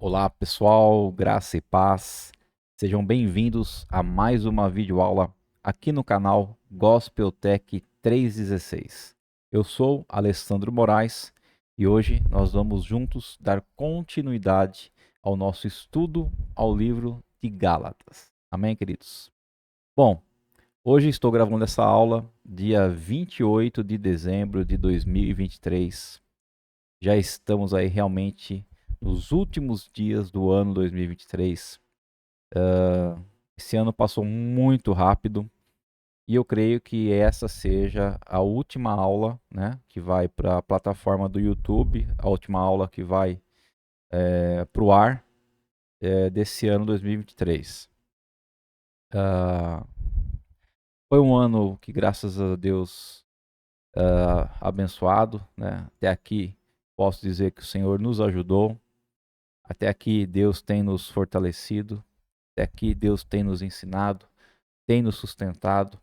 Olá pessoal, graça e paz. Sejam bem-vindos a mais uma videoaula aqui no canal Gospel Tech 316. Eu sou Alessandro Moraes e hoje nós vamos juntos dar continuidade ao nosso estudo ao livro de Gálatas. Amém, queridos? Bom, hoje estou gravando essa aula dia 28 de dezembro de 2023. Já estamos aí realmente nos últimos dias do ano 2023. Esse ano passou muito rápido e eu creio que essa seja a última aula, né, que vai para a plataforma do YouTube, a última aula que vai para o ar desse ano 2023. Foi um ano que, graças a Deus, abençoado, né? Até aqui posso dizer que o Senhor nos ajudou. Até aqui Deus tem nos fortalecido, até aqui Deus tem nos ensinado, tem nos sustentado.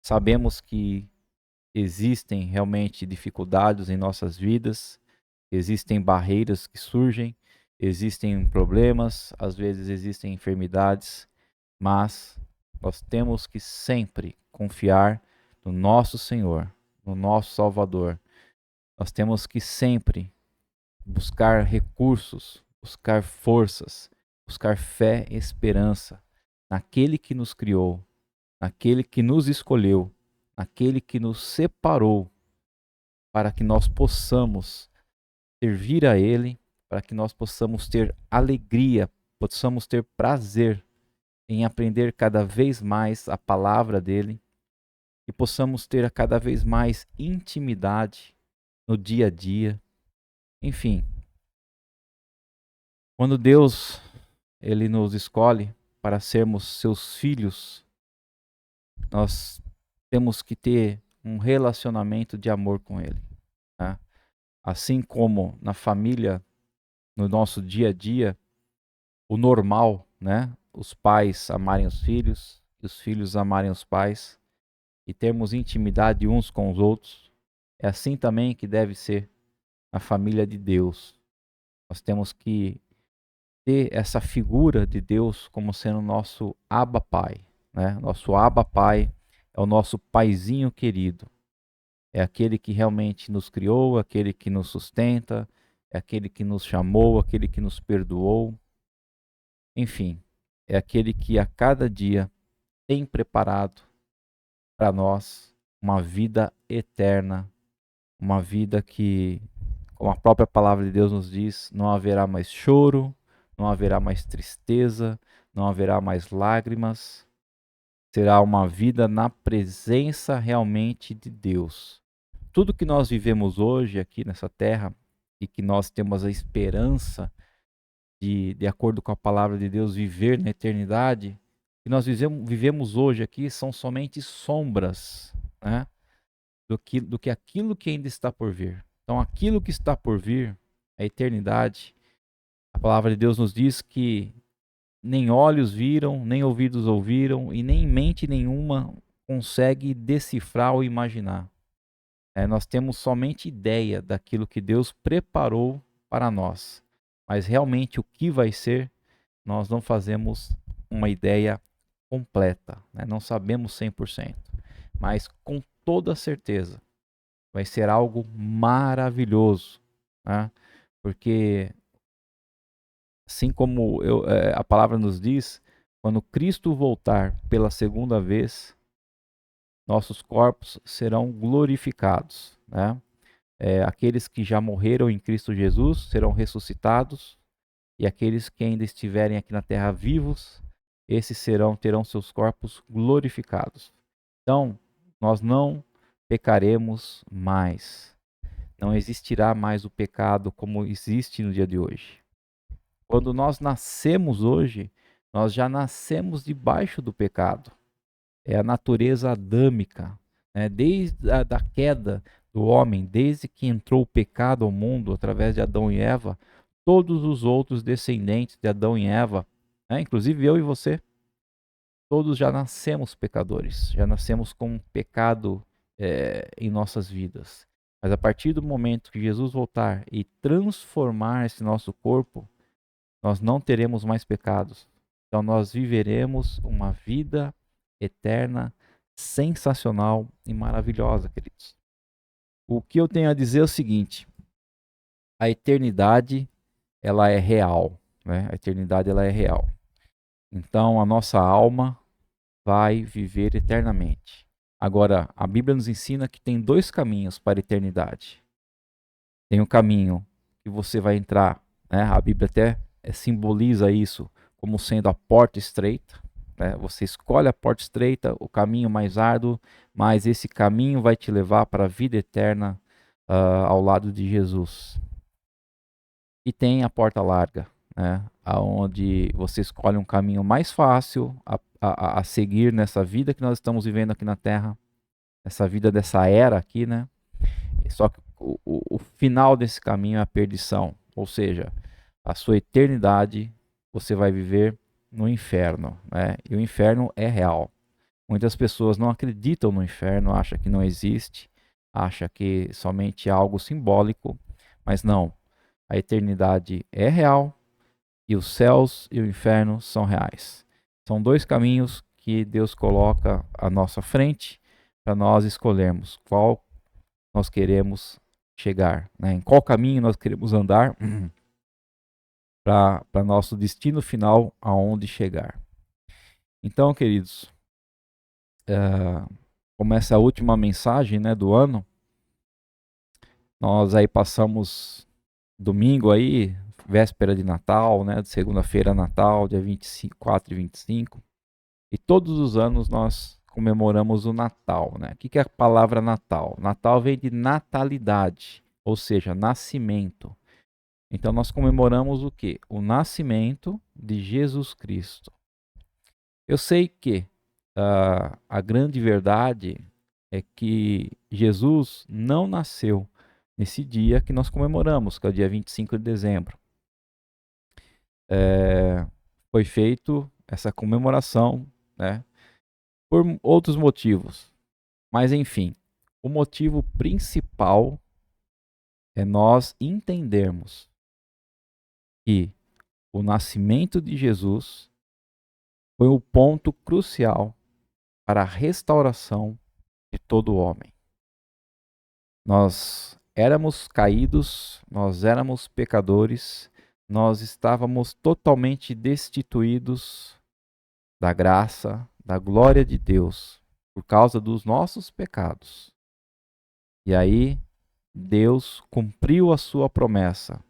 Sabemos que existem realmente dificuldades em nossas vidas, existem barreiras que surgem, existem problemas, às vezes existem enfermidades, mas nós temos que sempre confiar no nosso Senhor, no nosso Salvador. Nós temos que sempre buscar recursos, buscar forças, buscar fé e esperança naquele que nos criou, naquele que nos escolheu, naquele que nos separou para que nós possamos servir a Ele, para que nós possamos ter alegria, possamos ter prazer em aprender cada vez mais a palavra dele e possamos ter cada vez mais intimidade no dia a dia. Enfim, quando Deus ele nos escolhe para sermos seus filhos, nós temos que ter um relacionamento de amor com Ele, né? Assim como na família, no nosso dia a dia, o normal, né? Os pais amarem os filhos e os filhos amarem os pais e termos intimidade uns com os outros. É assim também que deve ser a família de Deus. Nós temos que ter essa figura de Deus como sendo nosso Abba Pai, né? Nosso Abba Pai é o nosso paizinho querido. É aquele que realmente nos criou, aquele que nos sustenta, é aquele que nos chamou, aquele que nos perdoou. Enfim, é aquele que a cada dia tem preparado para nós uma vida eterna, uma vida que, como a própria palavra de Deus nos diz, não haverá mais choro, não haverá mais tristeza, não haverá mais lágrimas. Será uma vida na presença realmente de Deus. Tudo que nós vivemos hoje aqui nessa terra e que nós temos a esperança de acordo com a palavra de Deus, viver na eternidade, que nós vivemos hoje aqui são somente sombras, né, do que aquilo que ainda está por vir. Então, aquilo que está por vir, a eternidade, a palavra de Deus nos diz que nem olhos viram, nem ouvidos ouviram, e nem mente nenhuma consegue decifrar ou imaginar. Nós temos somente ideia daquilo que Deus preparou para nós, mas realmente o que vai ser, nós não fazemos uma ideia completa, né? Não sabemos 100%, mas com toda certeza vai ser algo maravilhoso, né? Porque assim como a palavra nos diz, quando Cristo voltar pela segunda vez, nossos corpos serão glorificados, né? Aqueles que já morreram em Cristo Jesus serão ressuscitados, e aqueles que ainda estiverem aqui na terra vivos, esses terão seus corpos glorificados. Então, nós não pecaremos mais. Não existirá mais o pecado como existe no dia de hoje. Quando nós nascemos hoje, nós já nascemos debaixo do pecado. É a natureza adâmica, né? Desde a da queda do homem, desde que entrou o pecado ao mundo através de Adão e Eva, todos os outros descendentes de Adão e Eva, né? Inclusive eu e você, todos já nascemos pecadores, já nascemos com um pecado em nossas vidas. Mas a partir do momento que Jesus voltar e transformar esse nosso corpo, nós não teremos mais pecados. Então nós viveremos uma vida eterna, sensacional e maravilhosa, queridos. O que eu tenho a dizer é o seguinte: a eternidade, ela é real, né? A eternidade, ela é real. Então a nossa alma vai viver eternamente. Agora, a Bíblia nos ensina que tem dois caminhos para a eternidade. Tem o caminho que você vai entrar, né? A Bíblia até simboliza isso como sendo a porta estreita, né? Você escolhe a porta estreita, o caminho mais árduo, mas esse caminho vai te levar para a vida eterna ao lado de Jesus. E tem a porta larga, né? Onde você escolhe um caminho mais fácil a seguir nessa vida que nós estamos vivendo aqui na Terra, essa vida dessa era aqui, né? Só que o final desse caminho é a perdição, ou seja, a sua eternidade você vai viver no inferno, né? E o inferno é real. Muitas pessoas não acreditam no inferno, acham que não existe, acham que somente é algo simbólico, mas não. A eternidade é real e os céus e o inferno são reais. São dois caminhos que Deus coloca à nossa frente para nós escolhermos qual nós queremos chegar, né? Em qual caminho nós queremos andar para nosso destino final, aonde chegar. Então, queridos, como essa é a última mensagem, né, do ano, nós aí passamos domingo aí, véspera de Natal, né, de segunda-feira Natal, dia 24 e 25, e todos os anos nós comemoramos o Natal, né? O que é a palavra Natal? Natal vem de natalidade, ou seja, nascimento. Então nós comemoramos o quê? O nascimento de Jesus Cristo. Eu sei que a grande verdade é que Jesus não nasceu nesse dia que nós comemoramos, que é o dia 25 de dezembro. Foi feito essa comemoração, né, por outros motivos. Mas enfim, o motivo principal é nós entendermos que o nascimento de Jesus foi o ponto crucial para a restauração de todo homem. Nós éramos caídos, nós éramos pecadores, nós estávamos totalmente destituídos da graça, da glória de Deus, por causa dos nossos pecados. E aí, Deus cumpriu a sua promessa,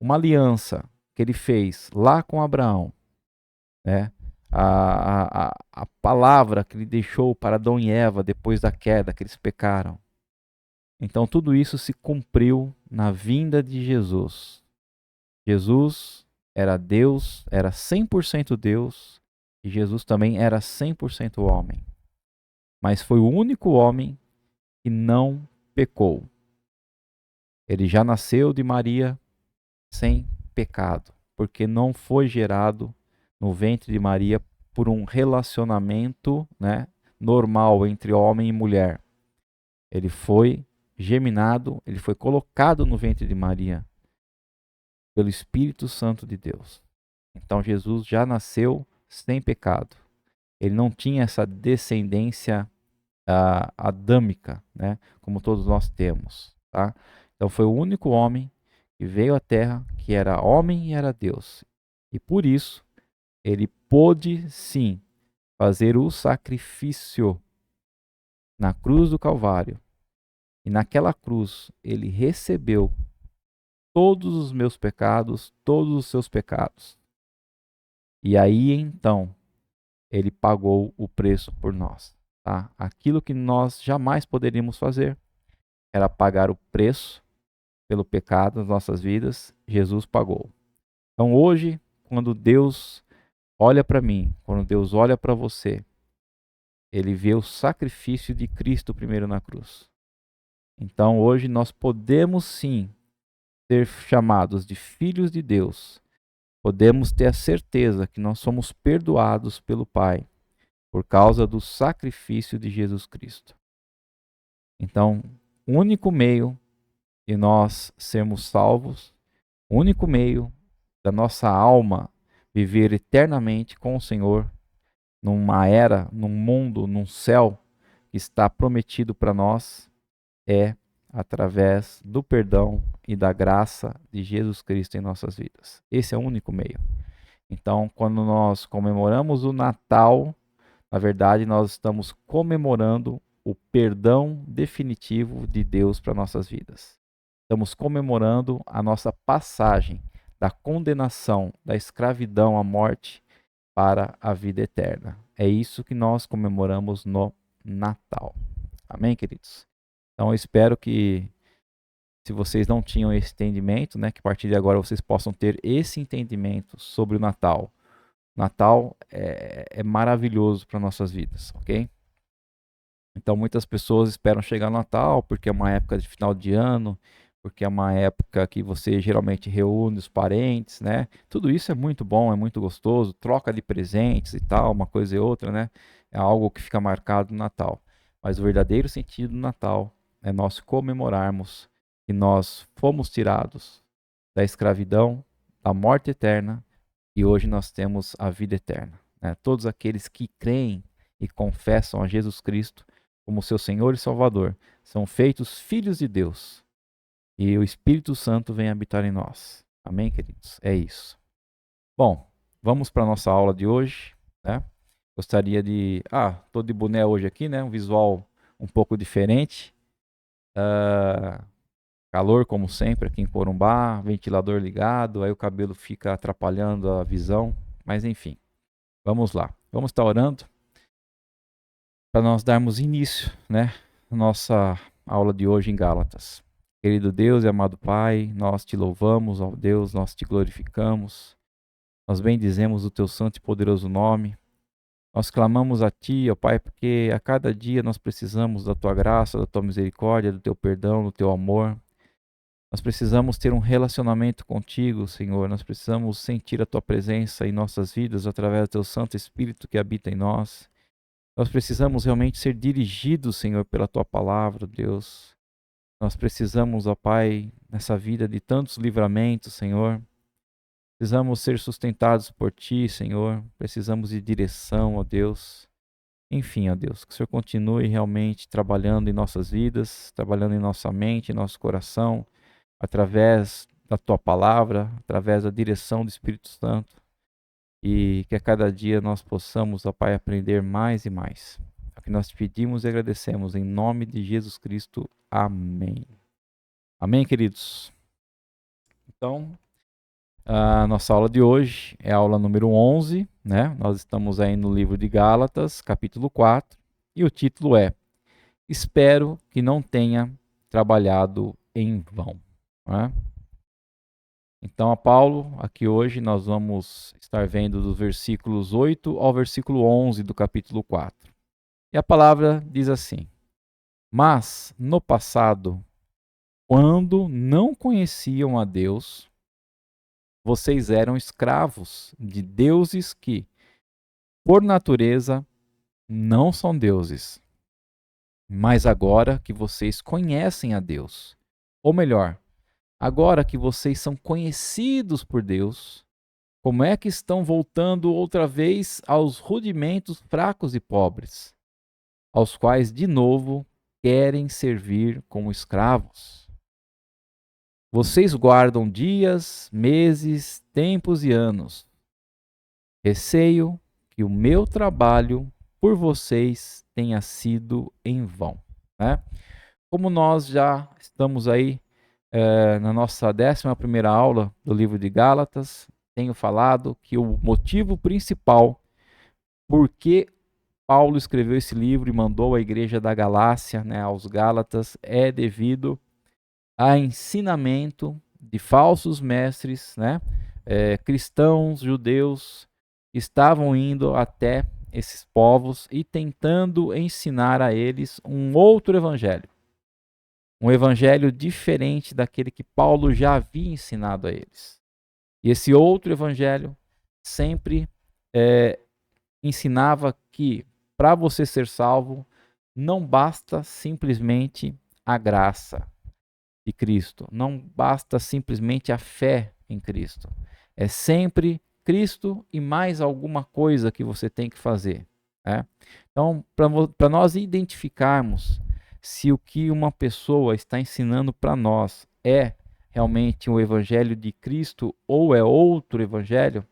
uma aliança que ele fez lá com Abraão, né? A palavra que ele deixou para Adão e Eva depois da queda, que eles pecaram. Então tudo isso se cumpriu na vinda de Jesus. Jesus era Deus, era 100% Deus, e Jesus também era 100% homem. Mas foi o único homem que não pecou. Ele já nasceu de Maria sem pecado, porque não foi gerado no ventre de Maria por um relacionamento, né, normal entre homem e mulher. Ele foi geminado, ele foi colocado no ventre de Maria pelo Espírito Santo de Deus. Então Jesus já nasceu sem pecado. Ele não tinha essa descendência adâmica, né, como todos nós temos, tá? Então foi o único homem que veio à Terra que era homem e era Deus. E por isso ele pôde sim fazer o sacrifício na cruz do Calvário. E naquela cruz ele recebeu todos os meus pecados, todos os seus pecados. E aí então ele pagou o preço por nós, tá? Aquilo que nós jamais poderíamos fazer era pagar o preço pelo pecado das nossas vidas, Jesus pagou. Então hoje, quando Deus olha para mim, quando Deus olha para você, ele vê o sacrifício de Cristo primeiro na cruz. Então hoje nós podemos sim ser chamados de filhos de Deus. Podemos ter a certeza que nós somos perdoados pelo Pai por causa do sacrifício de Jesus Cristo. Então, o único meio de nós sermos salvos, o único meio da nossa alma viver eternamente com o Senhor, numa era, num mundo, num céu que está prometido para nós, é através do perdão e da graça de Jesus Cristo em nossas vidas. Esse é o único meio. Então, quando nós comemoramos o Natal, na verdade, nós estamos comemorando o perdão definitivo de Deus para nossas vidas. Estamos comemorando a nossa passagem da condenação, da escravidão à morte para a vida eterna. É isso que nós comemoramos no Natal. Amém, queridos? Então, eu espero que, se vocês não tinham esse entendimento, né, que a partir de agora vocês possam ter esse entendimento sobre o Natal. Natal é maravilhoso para nossas vidas, ok? Então, muitas pessoas esperam chegar no Natal porque é uma época de final de ano, porque é uma época que você geralmente reúne os parentes, né? Tudo isso é muito bom, é muito gostoso, troca de presentes e tal, uma coisa e outra, né? É algo que fica marcado no Natal. Mas o verdadeiro sentido do Natal é nós comemorarmos que nós fomos tirados da escravidão, da morte eterna, e hoje nós temos a vida eterna, né? Todos aqueles que creem e confessam a Jesus Cristo como seu Senhor e Salvador são feitos filhos de Deus, e o Espírito Santo vem habitar em nós. Amém, queridos? É isso. Bom, vamos para a nossa aula de hoje, né? Gostaria de... tô de boné hoje aqui, né? Um visual um pouco diferente. Calor, como sempre, aqui em Corumbá, ventilador ligado, aí o cabelo fica atrapalhando a visão, mas enfim, vamos lá. Vamos estar orando para nós darmos início, né? À nossa aula de hoje em Gálatas. Querido Deus e amado Pai, nós te louvamos, ó Deus, nós te glorificamos, nós bendizemos o teu santo e poderoso nome. Nós clamamos a ti, ó Pai, porque a cada dia nós precisamos da tua graça, da tua misericórdia, do teu perdão, do teu amor. Nós precisamos ter um relacionamento contigo, Senhor. Nós precisamos sentir a tua presença em nossas vidas através do teu Santo Espírito que habita em nós. Nós precisamos realmente ser dirigidos, Senhor, pela tua palavra, Deus. Nós precisamos, ó Pai, nessa vida de tantos livramentos, Senhor. Precisamos ser sustentados por ti, Senhor. Precisamos de direção, ó Deus. Enfim, ó Deus, que o Senhor continue realmente trabalhando em nossas vidas, trabalhando em nossa mente, em nosso coração, através da tua palavra, através da direção do Espírito Santo, e que a cada dia nós possamos, ó Pai, aprender mais e mais. É o que nós te pedimos e agradecemos em nome de Jesus Cristo. Amém. Amém, queridos? Então, a nossa aula de hoje é a aula número 11, né? Nós estamos aí no livro de Gálatas, capítulo 4, e o título é Espero que não tenha trabalhado em vão. Né? Então, a Paulo, aqui hoje nós vamos estar vendo dos versículos 8 ao versículo 11 do capítulo 4. E a palavra diz assim: Mas, no passado, quando não conheciam a Deus, vocês eram escravos de deuses que, por natureza, não são deuses. Mas agora que vocês conhecem a Deus, ou melhor, agora que vocês são conhecidos por Deus, como é que estão voltando outra vez aos rudimentos fracos e pobres, aos quais de novo querem servir como escravos? Vocês guardam dias, meses, tempos e anos. Receio que o meu trabalho por vocês tenha sido em vão. Né? Como nós já estamos aí na nossa 11ª aula do livro de Gálatas, tenho falado que o motivo principal por que Paulo escreveu esse livro e mandou à igreja da Galácia, né, aos Gálatas, é devido a ensinamento de falsos mestres, né, cristãos, judeus, que estavam indo até esses povos e tentando ensinar a eles um outro evangelho. Um evangelho diferente daquele que Paulo já havia ensinado a eles. E esse outro evangelho sempre ensinava que para você ser salvo, não basta simplesmente a graça de Cristo, não basta simplesmente a fé em Cristo. É sempre Cristo e mais alguma coisa que você tem que fazer. Né? Então, para nós identificarmos se o que uma pessoa está ensinando para nós é realmente o evangelho de Cristo ou é outro evangelho,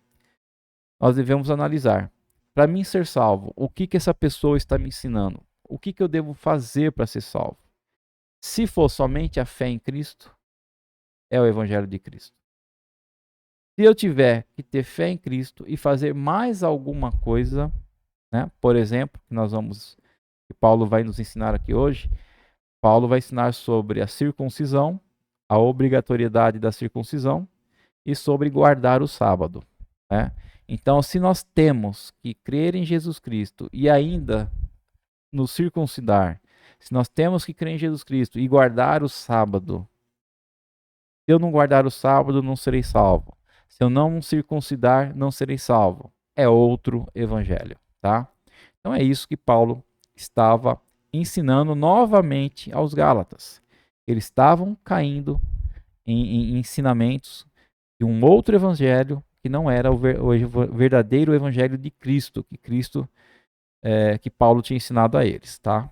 nós devemos analisar. Para mim ser salvo, o que essa pessoa está me ensinando? O que eu devo fazer para ser salvo? Se for somente a fé em Cristo, é o evangelho de Cristo. Se eu tiver que ter fé em Cristo e fazer mais alguma coisa, né? Por exemplo, que Paulo vai nos ensinar aqui hoje, Paulo vai ensinar sobre a circuncisão, a obrigatoriedade da circuncisão e sobre guardar o sábado. Né? Então, se nós temos que crer em Jesus Cristo e ainda nos circuncidar, se nós temos que crer em Jesus Cristo e guardar o sábado, se eu não guardar o sábado, não serei salvo. Se eu não circuncidar, não serei salvo. É outro evangelho, tá? Então é isso que Paulo estava ensinando novamente aos Gálatas. Eles estavam caindo em ensinamentos de um outro evangelho que não era o verdadeiro evangelho de Cristo, que Paulo tinha ensinado a eles, tá?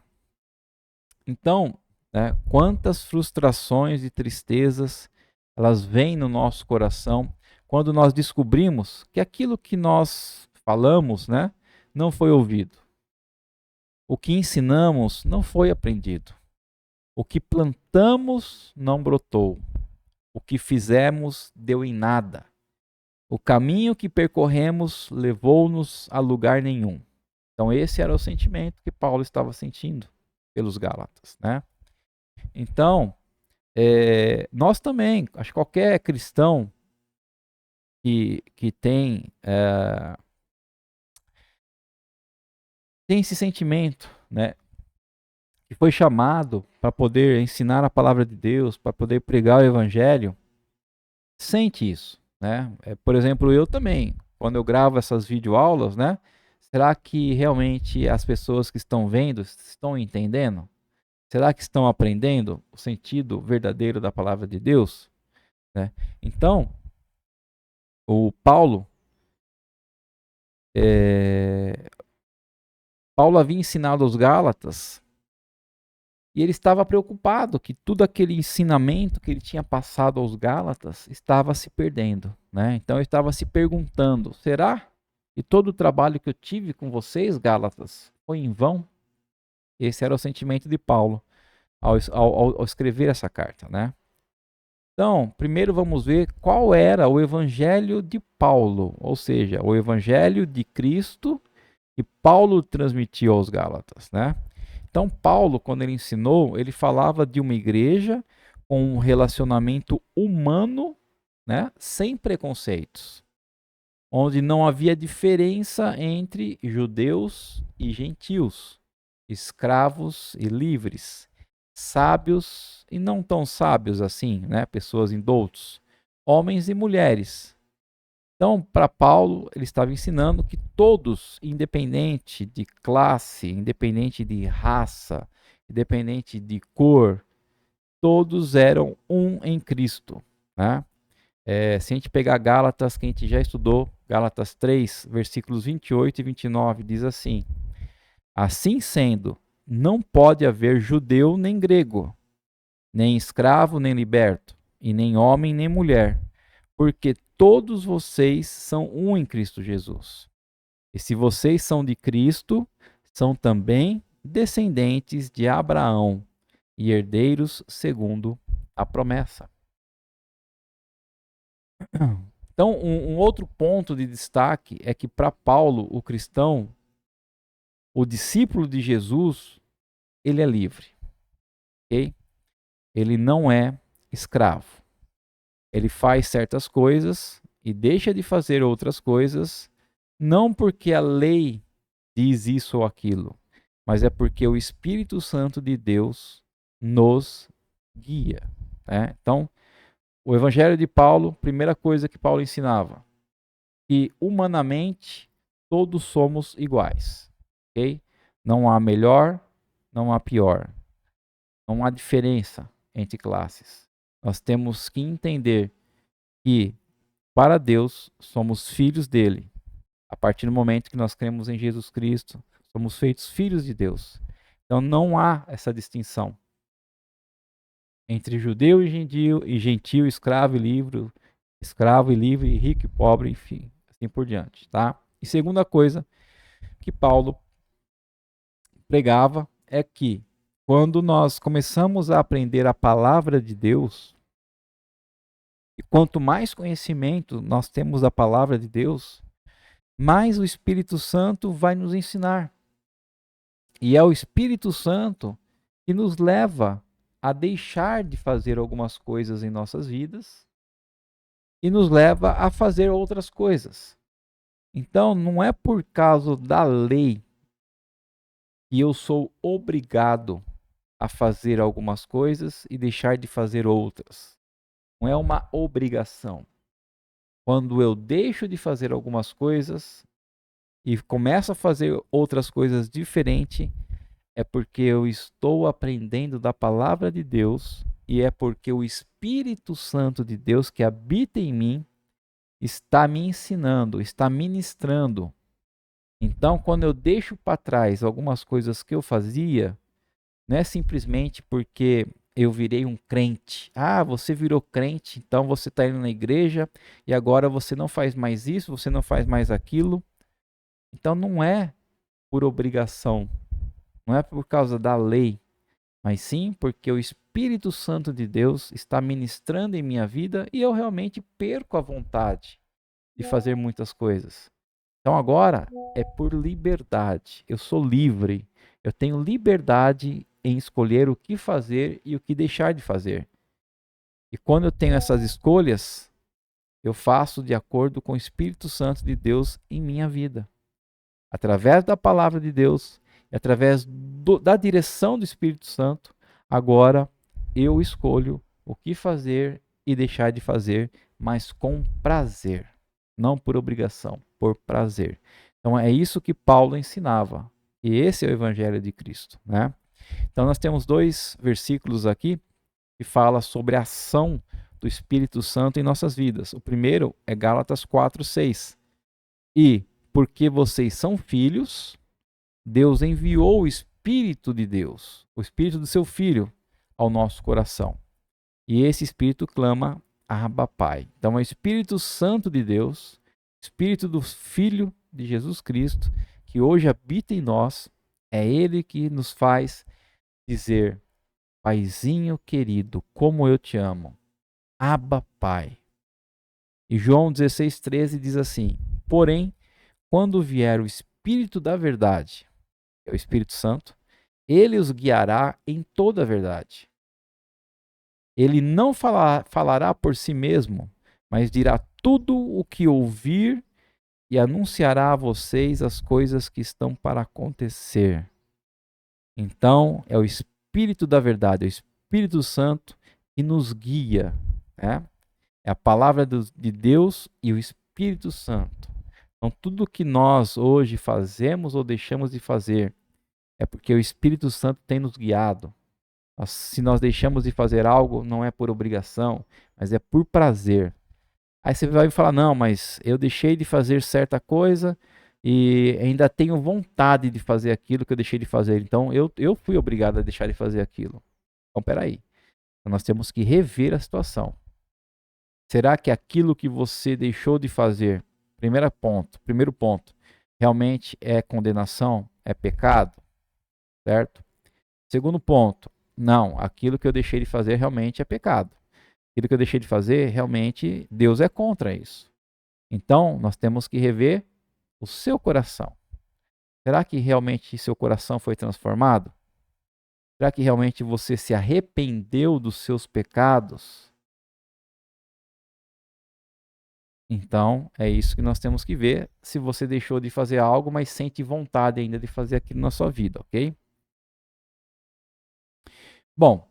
Então, né, quantas frustrações e tristezas elas vêm no nosso coração quando nós descobrimos que aquilo que nós falamos, né, não foi ouvido. O que ensinamos não foi aprendido. O que plantamos não brotou. O que fizemos deu em nada. O caminho que percorremos levou-nos a lugar nenhum. Então esse era o sentimento que Paulo estava sentindo pelos Gálatas, né? Então, nós também, acho que qualquer cristão que tem esse sentimento, né? Que foi chamado para poder ensinar a palavra de Deus, para poder pregar o evangelho, sente isso, né? Por exemplo, eu também, quando eu gravo essas videoaulas, né? Será que realmente as pessoas que estão vendo estão entendendo? Será que estão aprendendo o sentido verdadeiro da palavra de Deus? Né? Então, o Paulo havia ensinado aos Gálatas e ele estava preocupado que tudo aquele ensinamento que ele tinha passado aos Gálatas estava se perdendo. Né? Então ele estava se perguntando, será que todo o trabalho que eu tive com vocês, Gálatas, foi em vão? Esse era o sentimento de Paulo ao escrever essa carta, né? Então, primeiro vamos ver qual era o evangelho de Paulo, ou seja, o evangelho de Cristo que Paulo transmitiu aos Gálatas, né? Então, Paulo, quando ele ensinou, ele falava de uma igreja com um relacionamento humano, né, sem preconceitos, onde não havia diferença entre judeus e gentios, escravos e livres, sábios e não tão sábios assim, né? Pessoas indoutos, homens e mulheres. Então, para Paulo, ele estava ensinando que todos, independente de classe, independente de raça, independente de cor, todos eram um em Cristo. Né? Se a gente pegar Gálatas, que a gente já estudou, Gálatas 3, versículos 28 e 29, diz assim: assim sendo, não pode haver judeu nem grego, nem escravo nem liberto, e nem homem nem mulher, porque todos vocês são um em Cristo Jesus. E se vocês são de Cristo, são também descendentes de Abraão e herdeiros segundo a promessa. Então, um outro ponto de destaque é que para Paulo, o cristão, o discípulo de Jesus, ele é livre. Okay? Ele não é escravo. Ele faz certas coisas e deixa de fazer outras coisas, não porque a lei diz isso ou aquilo, mas é porque o Espírito Santo de Deus nos guia. Né? Então, o Evangelho de Paulo, primeira coisa que Paulo ensinava, que humanamente todos somos iguais. Okay? Não há melhor, não há pior. Não há diferença entre classes. Nós temos que entender que para Deus, somos filhos dele. A partir do momento que nós cremos em Jesus Cristo, somos feitos filhos de Deus. Então não há essa distinção entre judeu e gentil, escravo e livre, rico e pobre, enfim, assim por diante, tá? E segunda coisa que Paulo pregava é que quando nós começamos a aprender a palavra de Deus, e quanto mais conhecimento nós temos da palavra de Deus, mais o Espírito Santo vai nos ensinar. E é o Espírito Santo que nos leva a deixar de fazer algumas coisas em nossas vidas e nos leva a fazer outras coisas. Então, não é por causa da lei que eu sou obrigado a fazer algumas coisas e deixar de fazer outras. Não é uma obrigação. Quando eu deixo de fazer algumas coisas e começo a fazer outras coisas diferentes, é porque eu estou aprendendo da palavra de Deus e é porque o Espírito Santo de Deus que habita em mim está me ensinando, está ministrando. Então, quando eu deixo para trás algumas coisas que eu fazia, não é simplesmente porque eu virei um crente. Ah, você virou crente, então você está indo na igreja e agora você não faz mais isso, você não faz mais aquilo. Então não é por obrigação, não é por causa da lei, mas sim porque o Espírito Santo de Deus está ministrando em minha vida e eu realmente perco a vontade de fazer muitas coisas. Então agora é por liberdade. Eu sou livre. Eu tenho liberdade em escolher o que fazer e o que deixar de fazer. E quando eu tenho essas escolhas, eu faço de acordo com o Espírito Santo de Deus em minha vida. Através da palavra de Deus, através da direção do Espírito Santo, agora eu escolho o que fazer e deixar de fazer, mas com prazer, não por obrigação, por prazer. Então é isso que Paulo ensinava. E esse é o Evangelho de Cristo, né? Então nós temos 2 versículos aqui que fala sobre a ação do Espírito Santo em nossas vidas. O primeiro é Gálatas 4:6. E porque vocês são filhos, Deus enviou o Espírito de Deus, o Espírito do seu Filho, ao nosso coração. E esse Espírito clama, Abba, Pai. Então é o Espírito Santo de Deus, Espírito do Filho de Jesus Cristo, que hoje habita em nós, é Ele que nos faz dizer, Paizinho querido, como eu te amo. Abba, Pai. E João 16,13 diz assim, porém, quando vier o Espírito da verdade, é o Espírito Santo, ele os guiará em toda a verdade. Ele não falará por si mesmo, mas dirá tudo o que ouvir e anunciará a vocês as coisas que estão para acontecer. Então, é o Espírito da verdade, é o Espírito Santo que nos guia, né? É a palavra de Deus e o Espírito Santo. Então, tudo que nós hoje fazemos ou deixamos de fazer é porque o Espírito Santo tem nos guiado. Se nós deixamos de fazer algo, não é por obrigação, mas é por prazer. Aí você vai me falar, não, mas eu deixei de fazer certa coisa e ainda tenho vontade de fazer aquilo que eu deixei de fazer. Então, eu fui obrigado a deixar de fazer aquilo. Então, peraí. Então, nós temos que rever a situação. Será que aquilo que você deixou de fazer, primeiro ponto, realmente é condenação? É pecado? Certo? Segundo ponto, não, aquilo que eu deixei de fazer realmente é pecado. Aquilo que eu deixei de fazer, realmente, Deus é contra isso. Então, nós temos que rever o seu coração. Será que realmente seu coração foi transformado? Será que realmente você se arrependeu dos seus pecados? Então, é isso que nós temos que ver se você deixou de fazer algo, mas sente vontade ainda de fazer aquilo na sua vida, ok? Bom,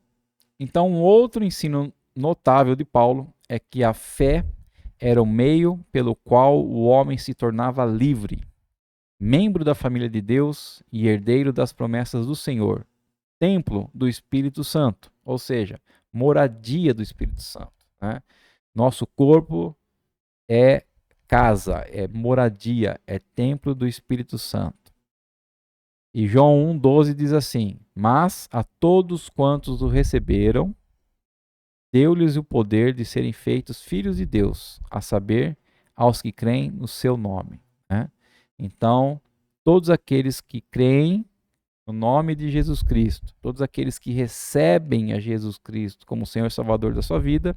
então um outro ensino notável de Paulo é que a fé era o meio pelo qual o homem se tornava livre, membro da família de Deus e herdeiro das promessas do Senhor, templo do Espírito Santo, ou seja, moradia do Espírito Santo, né? Nosso corpo é casa, é moradia, é templo do Espírito Santo. E João 1,12 diz assim: mas a todos quantos o receberam, deu-lhes o poder de serem feitos filhos de Deus, a saber, aos que creem no seu nome. Né? Então, todos aqueles que creem no nome de Jesus Cristo, todos aqueles que recebem a Jesus Cristo como Senhor e Salvador da sua vida,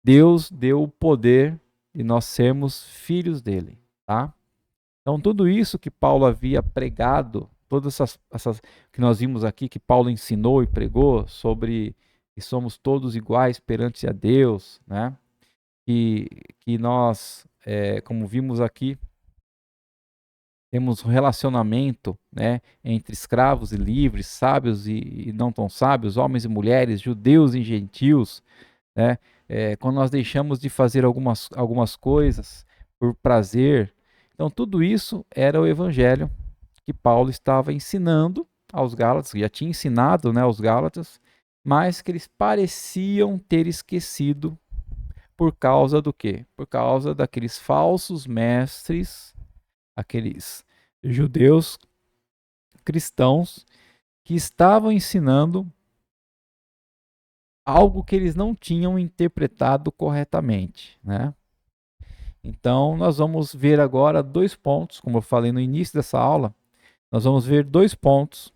Deus deu o poder de nós sermos filhos dele, tá? Então, tudo isso que Paulo havia pregado, todas essas que nós vimos aqui, que Paulo ensinou e pregou sobre que somos todos iguais perante a Deus, né? Que nós, como vimos aqui, temos um relacionamento, né, entre escravos e livres, sábios e não tão sábios, homens e mulheres, judeus e gentios, né? Quando nós deixamos de fazer algumas coisas por prazer. Então, tudo isso era o evangelho que Paulo estava ensinando aos Gálatas, já tinha ensinado, né, aos Gálatas, mas que eles pareciam ter esquecido por causa do quê? Por causa daqueles falsos mestres, aqueles judeus cristãos que estavam ensinando algo que eles não tinham interpretado corretamente, né? Então, nós vamos ver agora 2 pontos, como eu falei no início dessa aula, nós vamos ver 2 pontos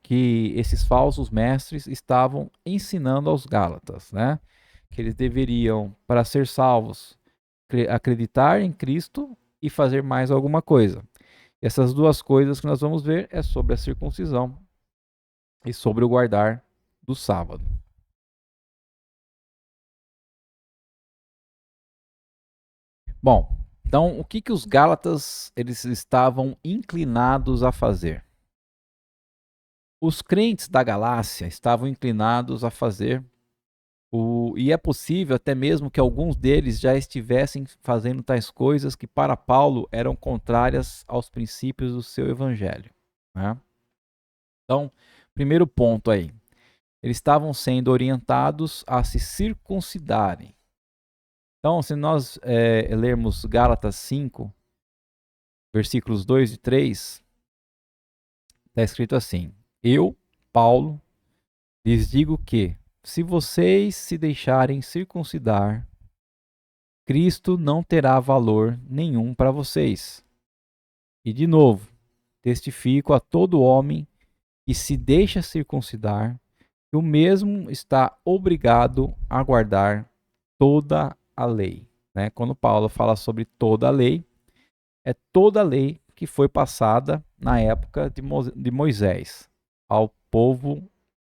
que esses falsos mestres estavam ensinando aos Gálatas, né? Que eles deveriam, para ser salvos, acreditar em Cristo e fazer mais alguma coisa. Essas 2 coisas que nós vamos ver é sobre a circuncisão e sobre o guardar do sábado. Bom, então o que os Gálatas eles estavam inclinados a fazer? Os crentes da Galácia estavam inclinados a fazer e é possível até mesmo que alguns deles já estivessem fazendo tais coisas que para Paulo eram contrárias aos princípios do seu evangelho, né? Então, primeiro ponto aí, eles estavam sendo orientados a se circuncidarem. Então, se nós lermos Gálatas 5, versículos 2 e 3, está escrito assim: eu, Paulo, lhes digo que, se vocês se deixarem circuncidar, Cristo não terá valor nenhum para vocês. E de novo, testifico a todo homem que se deixa circuncidar, que o mesmo está obrigado a guardar toda a lei. Né? Quando Paulo fala sobre toda a lei, é toda a lei que foi passada na época de Moisés ao povo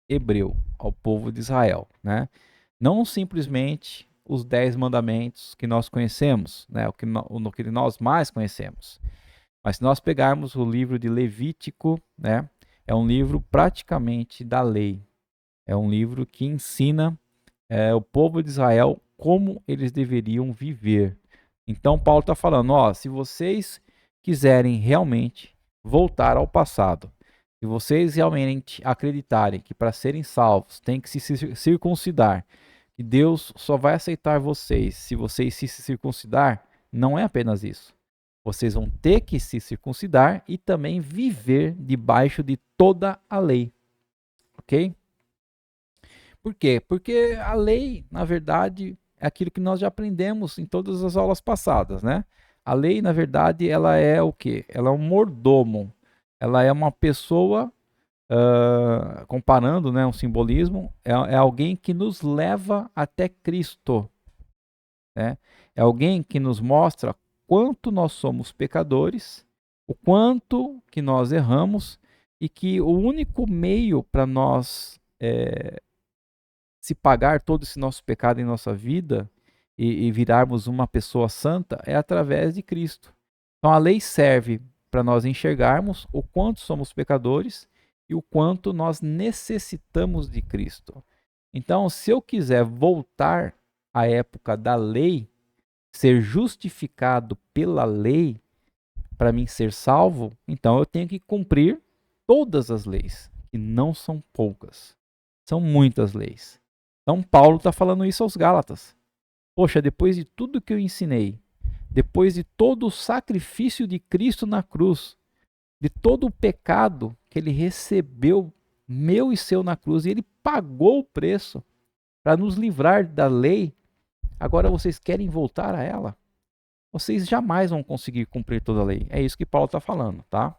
hebreu, ao povo de Israel, né? Não simplesmente os 10 mandamentos que nós conhecemos, né? O que nós mais conhecemos. Mas se nós pegarmos o livro de Levítico, né? É um livro praticamente da lei. É um livro que ensina o povo de Israel como eles deveriam viver. Então Paulo está falando, ó, se vocês quiserem realmente voltar ao passado, se vocês realmente acreditarem que para serem salvos tem que se circuncidar, que Deus só vai aceitar vocês se vocês se circuncidar, não é apenas isso. Vocês vão ter que se circuncidar e também viver debaixo de toda a lei. Ok? Por quê? Porque a lei, na verdade, é aquilo que nós já aprendemos em todas as aulas passadas, né? A lei, na verdade, ela é o quê? Ela é um mordomo. Ela é uma pessoa, comparando, né, um simbolismo, é alguém que nos leva até Cristo. Né? É alguém que nos mostra quanto nós somos pecadores, o quanto que nós erramos e que o único meio para nós se pagar todo esse nosso pecado em nossa vida e virarmos uma pessoa santa é através de Cristo. Então a lei serve para nós enxergarmos o quanto somos pecadores e o quanto nós necessitamos de Cristo. Então, se eu quiser voltar à época da lei, ser justificado pela lei, para mim ser salvo, então eu tenho que cumprir todas as leis, que não são poucas, são muitas leis. Então Paulo está falando isso aos Gálatas. Poxa, depois de tudo que eu ensinei, depois de todo o sacrifício de Cristo na cruz, de todo o pecado que ele recebeu, meu e seu na cruz, e ele pagou o preço para nos livrar da lei, agora vocês querem voltar a ela? Vocês jamais vão conseguir cumprir toda a lei. É isso que Paulo está falando, tá?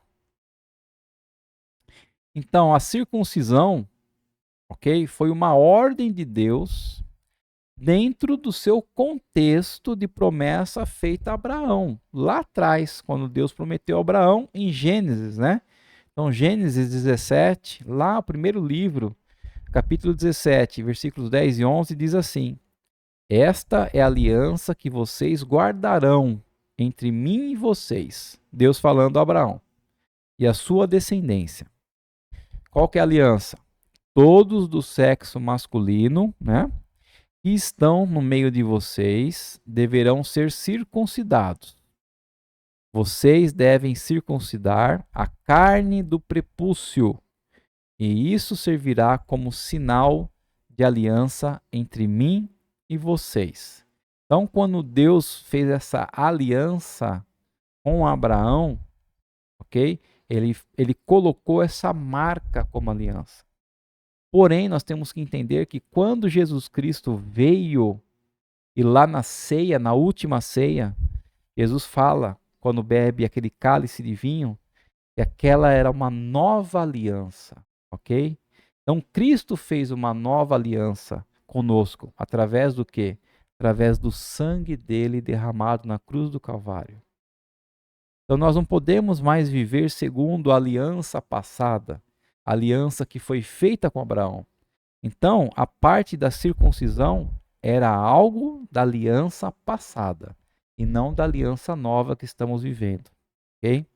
Então, a circuncisão, ok, foi uma ordem de Deus dentro do seu contexto de promessa feita a Abraão, lá atrás, quando Deus prometeu a Abraão em Gênesis, né? Então, Gênesis 17, lá o primeiro livro, capítulo 17, versículos 10 e 11, diz assim: Esta é a aliança que vocês guardarão entre mim e vocês, Deus falando a Abraão, e a sua descendência. Qual que é a aliança? Todos do sexo masculino, né, que estão no meio de vocês deverão ser circuncidados. Vocês devem circuncidar a carne do prepúcio, e isso servirá como sinal de aliança entre mim e vocês. Então, quando Deus fez essa aliança com Abraão, ok? Ele colocou essa marca como aliança. Porém, nós temos que entender que quando Jesus Cristo veio, e lá na ceia, na última ceia, Jesus fala, quando bebe aquele cálice de vinho, que aquela era uma nova aliança, ok? Então, Cristo fez uma nova aliança conosco, através do quê? Através do sangue dele derramado na cruz do Calvário. Então, nós não podemos mais viver segundo a aliança passada, a aliança que foi feita com Abraão. Então, a parte da circuncisão era algo da aliança passada e não da aliança nova que estamos vivendo, ok?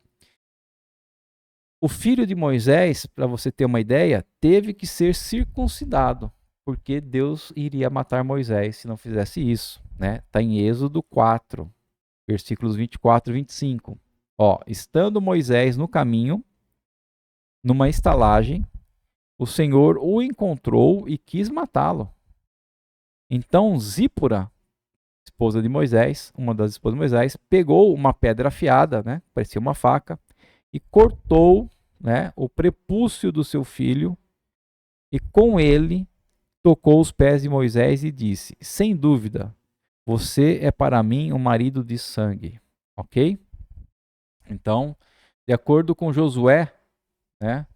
O filho de Moisés, para você ter uma ideia, teve que ser circuncidado, porque Deus iria matar Moisés se não fizesse isso, né? Está em Êxodo 4, versículos 24 e 25. Ó, estando Moisés no caminho, numa estalagem, o Senhor o encontrou e quis matá-lo. Então Zípora, esposa de Moisés, uma das esposas de Moisés, pegou uma pedra afiada, né, parecia uma faca, e cortou, né, o prepúcio do seu filho, e com ele tocou os pés de Moisés e disse: Sem dúvida, você é para mim um marido de sangue. Ok? Então, de acordo com Josué, né,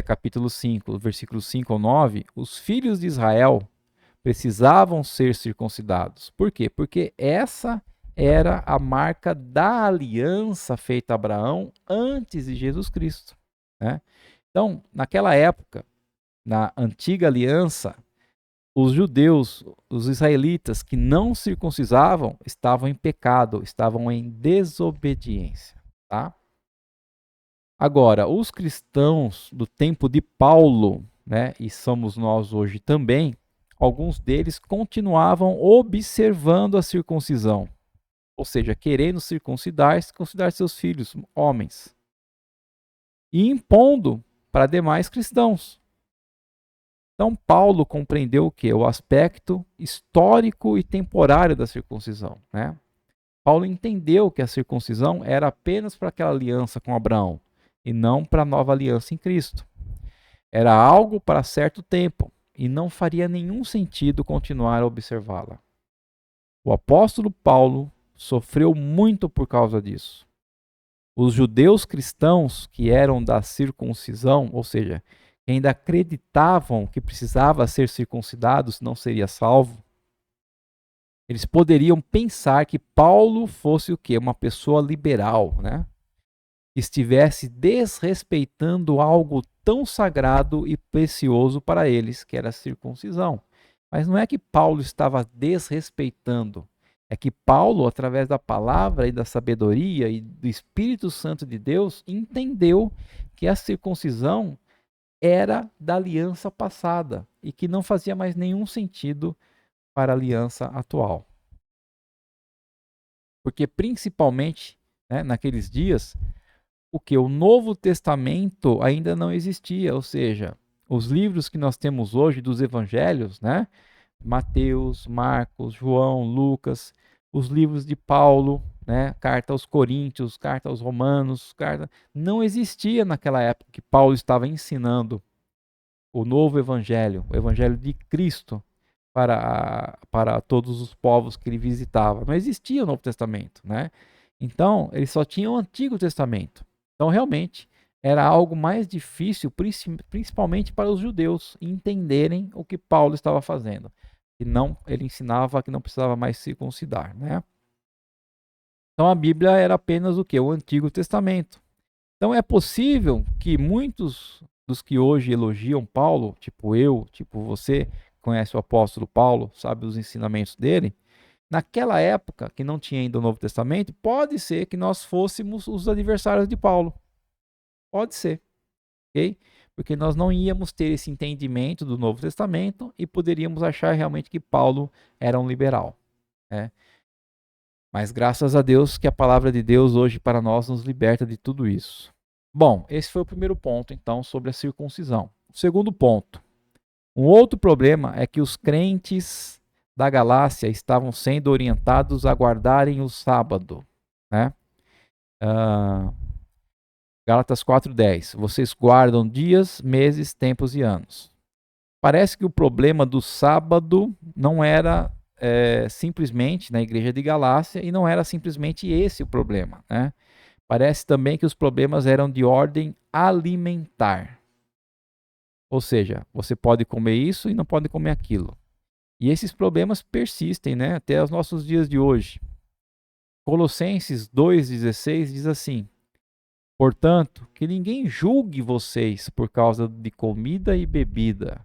capítulo 5, versículos 5 ao 9, os filhos de Israel precisavam ser circuncidados. Por quê? Porque essa era a marca da aliança feita a Abraão antes de Jesus Cristo, né? Então, naquela época, na antiga aliança, os judeus, os israelitas que não circuncisavam, estavam em pecado, estavam em desobediência, tá? Agora, os cristãos do tempo de Paulo, né, e somos nós hoje também, alguns deles continuavam observando a circuncisão, ou seja, querendo circuncidar seus filhos, homens, e impondo para demais cristãos. Então, Paulo compreendeu o quê? O aspecto histórico e temporário da circuncisão, né? Paulo entendeu que a circuncisão era apenas para aquela aliança com Abraão e não para a nova aliança em Cristo. Era algo para certo tempo e não faria nenhum sentido continuar a observá-la. O apóstolo Paulo sofreu muito por causa disso. Os judeus cristãos que eram da circuncisão, ou seja, que ainda acreditavam que precisava ser circuncidado, senão seria salvo, eles poderiam pensar que Paulo fosse o quê? Uma pessoa liberal, né? Estivesse desrespeitando algo tão sagrado e precioso para eles, que era a circuncisão. Mas não é que Paulo estava desrespeitando, é que Paulo, através da palavra e da sabedoria e do Espírito Santo de Deus, entendeu que a circuncisão era da aliança passada e que não fazia mais nenhum sentido para a aliança atual. Porque principalmente, né, naqueles dias, o Novo Testamento ainda não existia, ou seja, os livros que nós temos hoje dos evangelhos, né, Mateus, Marcos, João, Lucas, os livros de Paulo, né? Carta aos Coríntios, carta aos Romanos, carta... Não existia naquela época que Paulo estava ensinando o novo evangelho, o evangelho de Cristo para todos os povos que ele visitava. Não existia o Novo Testamento, né? Então, ele só tinha o Antigo Testamento. Então, realmente, era algo mais difícil, principalmente para os judeus, entenderem o que Paulo estava fazendo. E não, ele ensinava que não precisava mais circuncidar, né? Então, a Bíblia era apenas o que? O Antigo Testamento. Então, é possível que muitos dos que hoje elogiam Paulo, tipo eu, tipo você, conhece o apóstolo Paulo, sabe os ensinamentos dele, naquela época, que não tinha ainda o Novo Testamento, pode ser que nós fôssemos os adversários de Paulo. Pode ser, ok? Porque nós não íamos ter esse entendimento do Novo Testamento e poderíamos achar realmente que Paulo era um liberal, né? Mas graças a Deus que a palavra de Deus hoje para nós nos liberta de tudo isso. Bom, esse foi o primeiro ponto, então, sobre a circuncisão. O segundo ponto. Um outro problema é que os crentes da Galácia estavam sendo orientados a guardarem o sábado, né? Gálatas 4:10. Vocês guardam dias, meses, tempos e anos. Parece que o problema do sábado não era simplesmente na igreja de Galácia e não era simplesmente esse o problema, né? Parece também que os problemas eram de ordem alimentar. Ou seja, você pode comer isso e não pode comer aquilo. E esses problemas persistem, né, até os nossos dias de hoje. Colossenses 2,16 diz assim: portanto, que ninguém julgue vocês por causa de comida e bebida,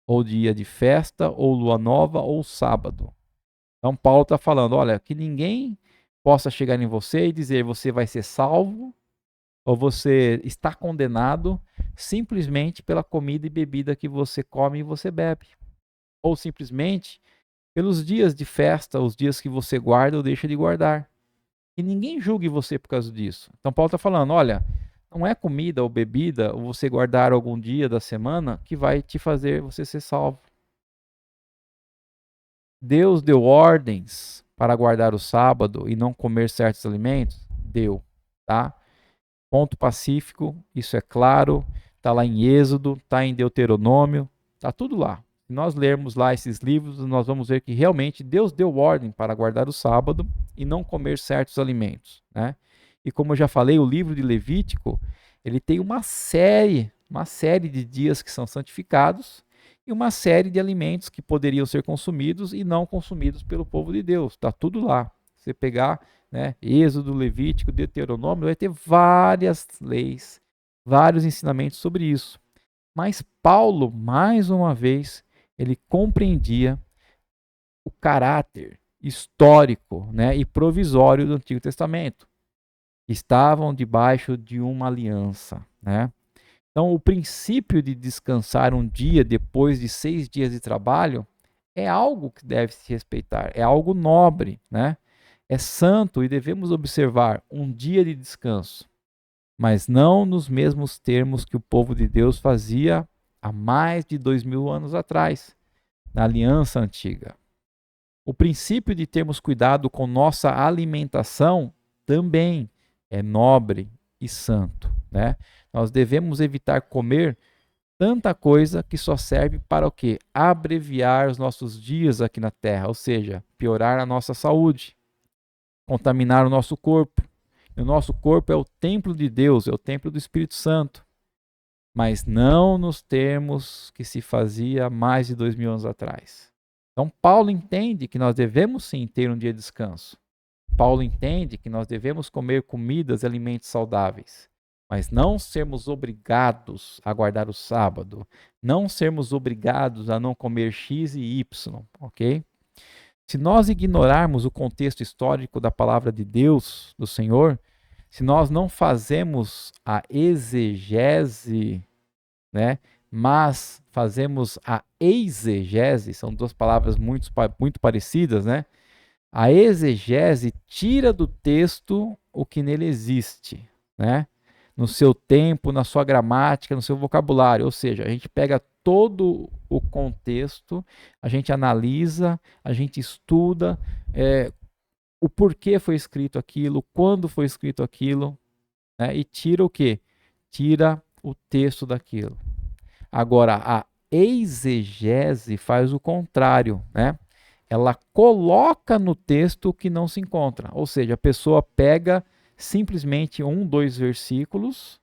ou dia de festa, ou lua nova, ou sábado. Então Paulo está falando, olha, que ninguém possa chegar em você e dizer você vai ser salvo, ou você está condenado simplesmente pela comida e bebida que você come e você bebe. Ou simplesmente pelos dias de festa, os dias que você guarda ou deixa de guardar. E ninguém julgue você por causa disso. Então Paulo está falando, olha, não é comida ou bebida, ou você guardar algum dia da semana, que vai te fazer você ser salvo. Deus deu ordens para guardar o sábado e não comer certos alimentos? Deu, tá? Ponto pacífico, isso é claro, está lá em Êxodo, está em Deuteronômio, está tudo lá. Se nós lermos lá esses livros, nós vamos ver que realmente Deus deu ordem para guardar o sábado e não comer certos alimentos, né? E como eu já falei, o livro de Levítico, ele tem uma série de dias que são santificados e uma série de alimentos que poderiam ser consumidos e não consumidos pelo povo de Deus. Está tudo lá. Você pegar, né, Êxodo, Levítico, Deuteronômio, vai ter várias leis, vários ensinamentos sobre isso. Mas Paulo, mais uma vez, ele compreendia o caráter histórico, né, e provisório do Antigo Testamento. Estavam debaixo de uma aliança, né? Então, o princípio de descansar um dia depois de 6 dias de trabalho é algo que deve se respeitar, é algo nobre, né? É santo e devemos observar um dia de descanso, mas não nos mesmos termos que o povo de Deus fazia há mais de 2000 anos atrás, na aliança antiga. O princípio de termos cuidado com nossa alimentação também é nobre e santo, né? Nós devemos evitar comer tanta coisa que só serve para o quê? Abreviar os nossos dias aqui na Terra, ou seja, piorar a nossa saúde, contaminar o nosso corpo. E o nosso corpo é o templo de Deus, é o templo do Espírito Santo, mas não nos termos que se fazia mais de 2000 anos atrás. Então Paulo entende que nós devemos sim ter um dia de descanso. Paulo entende que nós devemos comer comidas e alimentos saudáveis, mas não sermos obrigados a guardar o sábado, não sermos obrigados a não comer X e Y, ok? Se nós ignorarmos o contexto histórico da palavra de Deus, do Senhor, se nós não fazemos a exegese, né, mas fazemos a exegese, são duas palavras muito parecidas, né? A exegese tira do texto o que nele existe, né? no seu tempo, na sua gramática, no seu vocabulário. Ou seja, a gente pega todo o contexto, a gente analisa, a gente estuda o porquê foi escrito aquilo, quando foi escrito aquilo, né? E tira o quê? Tira o texto daquilo. Agora, a exegese faz o contrário, né? Ela coloca no texto o que não se encontra. Ou seja, a pessoa pega simplesmente 2 versículos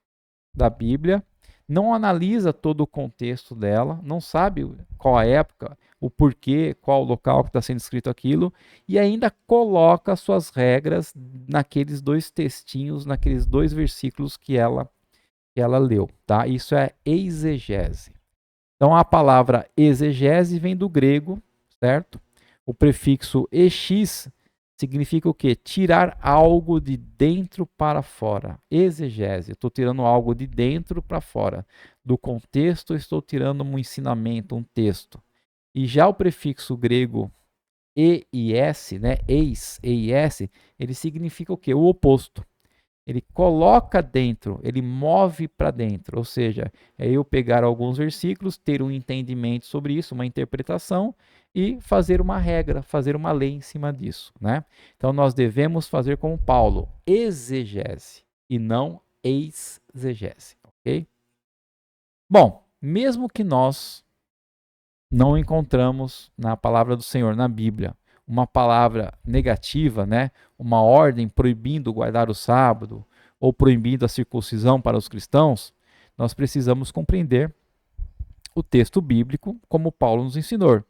da Bíblia, não analisa todo o contexto dela, não sabe qual a época, o porquê, qual o local que está sendo escrito aquilo, e ainda coloca suas regras naqueles 2 textinhos, naqueles 2 versículos que ela leu, tá? Isso é exegese. Então a palavra exegese vem do grego, certo? O prefixo ex significa o quê? Tirar algo de dentro para fora. Exegese, eu estou tirando algo de dentro para fora. Do contexto, eu estou tirando um ensinamento, um texto. E já o prefixo grego eis, né? Eis, ele significa o quê? O oposto. Ele coloca dentro, ele move para dentro. Ou seja, é eu pegar alguns versículos, ter um entendimento sobre isso, uma interpretação e fazer uma regra, fazer uma lei em cima disso, né? Então nós devemos fazer como Paulo, exegese e não exegese, ok? Bom, mesmo que nós não encontramos na palavra do Senhor, na Bíblia, uma palavra negativa, né? Uma ordem proibindo guardar o sábado ou proibindo a circuncisão para os cristãos, nós precisamos compreender o texto bíblico como Paulo nos ensinou,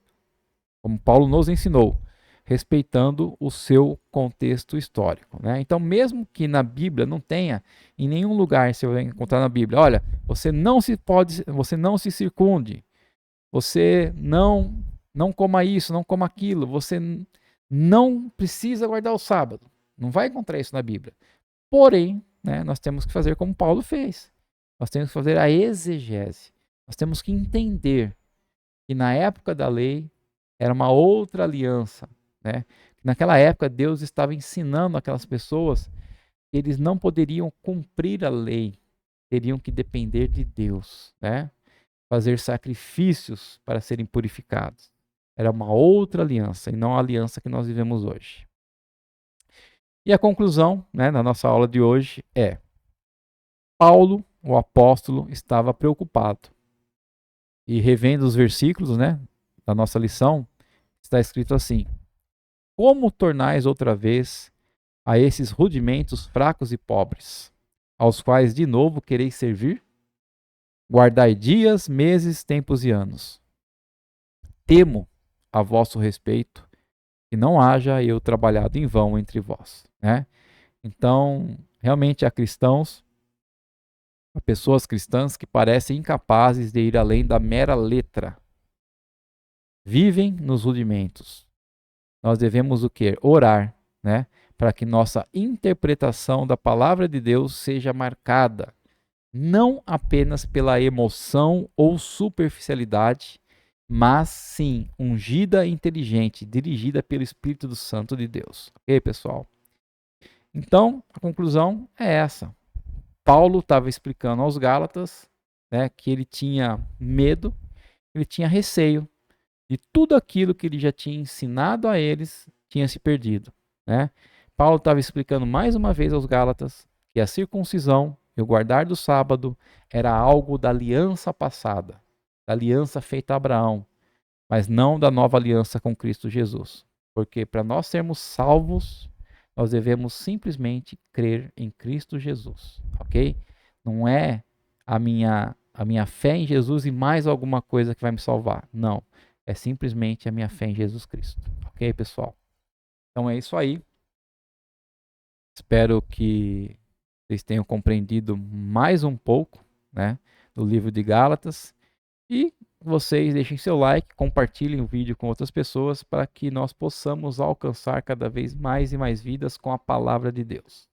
respeitando o seu contexto histórico, né? Então, mesmo que na Bíblia não tenha, em nenhum lugar você vai encontrar na Bíblia, olha, você não se circunde, você não coma isso, não coma aquilo, você não precisa guardar o sábado. Não vai encontrar isso na Bíblia. Porém, né, nós temos que fazer como Paulo fez. Nós temos que fazer a exegese. Nós temos que entender que na época da lei era uma outra aliança, né? Naquela época Deus estava ensinando aquelas pessoas que eles não poderiam cumprir a lei, teriam que depender de Deus, né? Fazer sacrifícios para serem purificados. Era uma outra aliança e não a aliança que nós vivemos hoje. E a conclusão, né, na nossa aula de hoje é: Paulo, o apóstolo, estava preocupado. E revendo os versículos, né, da nossa lição, está escrito assim: como tornais outra vez a esses rudimentos fracos e pobres, aos quais de novo quereis servir? Guardai dias, meses, tempos e anos. Temo a vosso respeito que não haja eu trabalhado em vão entre vós, né? Então, realmente há cristãos, há pessoas cristãs que parecem incapazes de ir além da mera letra. Vivem nos rudimentos. Nós devemos o quê? Orar, né? Para que nossa interpretação da palavra de Deus seja marcada não apenas pela emoção ou superficialidade, mas sim ungida e inteligente, dirigida pelo Espírito do Santo de Deus. Ok, pessoal? Então, a conclusão é essa. Paulo estava explicando aos Gálatas, né, que ele tinha medo, ele tinha receio de tudo aquilo que ele já tinha ensinado a eles tinha se perdido, né? Paulo estava explicando mais uma vez aos Gálatas que a circuncisão e o guardar do sábado era algo da aliança passada, da aliança feita a Abraão, mas não da nova aliança com Cristo Jesus. Porque para nós sermos salvos, nós devemos simplesmente crer em Cristo Jesus, ok? Não é a minha fé em Jesus e mais alguma coisa que vai me salvar. Não, é simplesmente a minha fé em Jesus Cristo, ok, pessoal? Então é isso aí. Espero que vocês tenham compreendido mais um pouco, né, do livro de Gálatas. E vocês deixem seu like, compartilhem o vídeo com outras pessoas para que nós possamos alcançar cada vez mais e mais vidas com a palavra de Deus.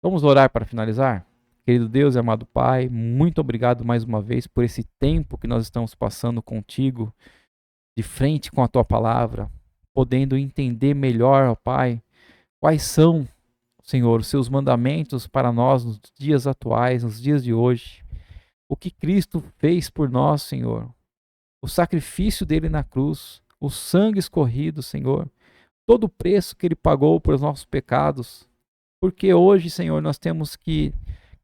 Vamos orar para finalizar? Querido Deus e amado Pai, muito obrigado mais uma vez por esse tempo que nós estamos passando contigo, de frente com a tua palavra, podendo entender melhor, ó Pai, quais são Senhor, os seus mandamentos para nós nos dias atuais, nos dias de hoje. O que Cristo fez por nós, Senhor. O sacrifício dele na cruz, o sangue escorrido, Senhor. Todo o preço que ele pagou por os nossos pecados. Porque hoje, Senhor, nós temos que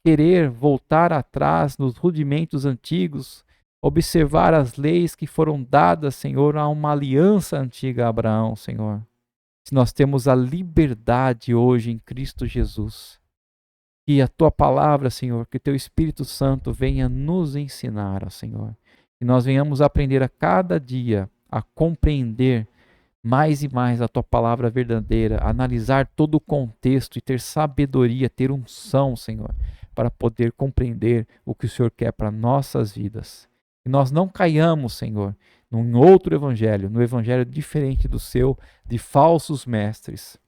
querer voltar atrás nos rudimentos antigos, observar as leis que foram dadas, Senhor, a uma aliança antiga a Abraão, Senhor. Se nós temos a liberdade hoje em Cristo Jesus, que a tua palavra, Senhor, que teu Espírito Santo venha nos ensinar, ó Senhor. Que nós venhamos aprender a cada dia a compreender mais e mais a tua palavra verdadeira, analisar todo o contexto e ter sabedoria, ter unção, Senhor, para poder compreender o que o Senhor quer para nossas vidas. Que nós não caiamos, Senhor, num outro evangelho, no evangelho diferente do seu, de falsos mestres,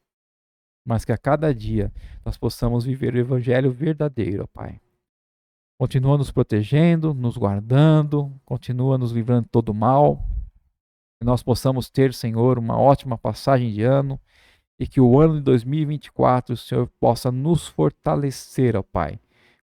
mas que a cada dia nós possamos viver o evangelho verdadeiro, ó Pai. Continua nos protegendo, nos guardando, continua nos livrando de todo mal. Que nós possamos ter, Senhor, uma ótima passagem de ano e que o ano de 2024 o Senhor possa nos fortalecer, ó Pai,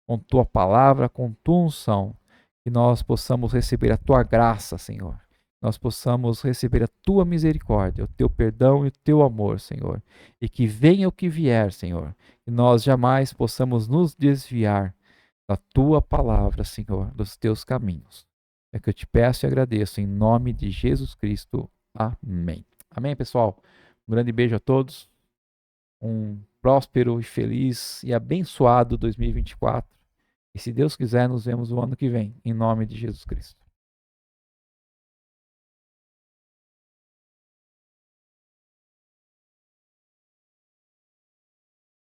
com tua palavra, com tua unção, que nós possamos receber a tua graça, Senhor. Nós possamos receber a tua misericórdia, o teu perdão e o teu amor, Senhor. E que venha o que vier, Senhor, que nós jamais possamos nos desviar da tua palavra, Senhor, dos teus caminhos. É que eu te peço e agradeço em nome de Jesus Cristo. Amém. Amém, pessoal? Um grande beijo a todos. Um próspero e feliz e abençoado 2024. E se Deus quiser, nos vemos no ano que vem, em nome de Jesus Cristo.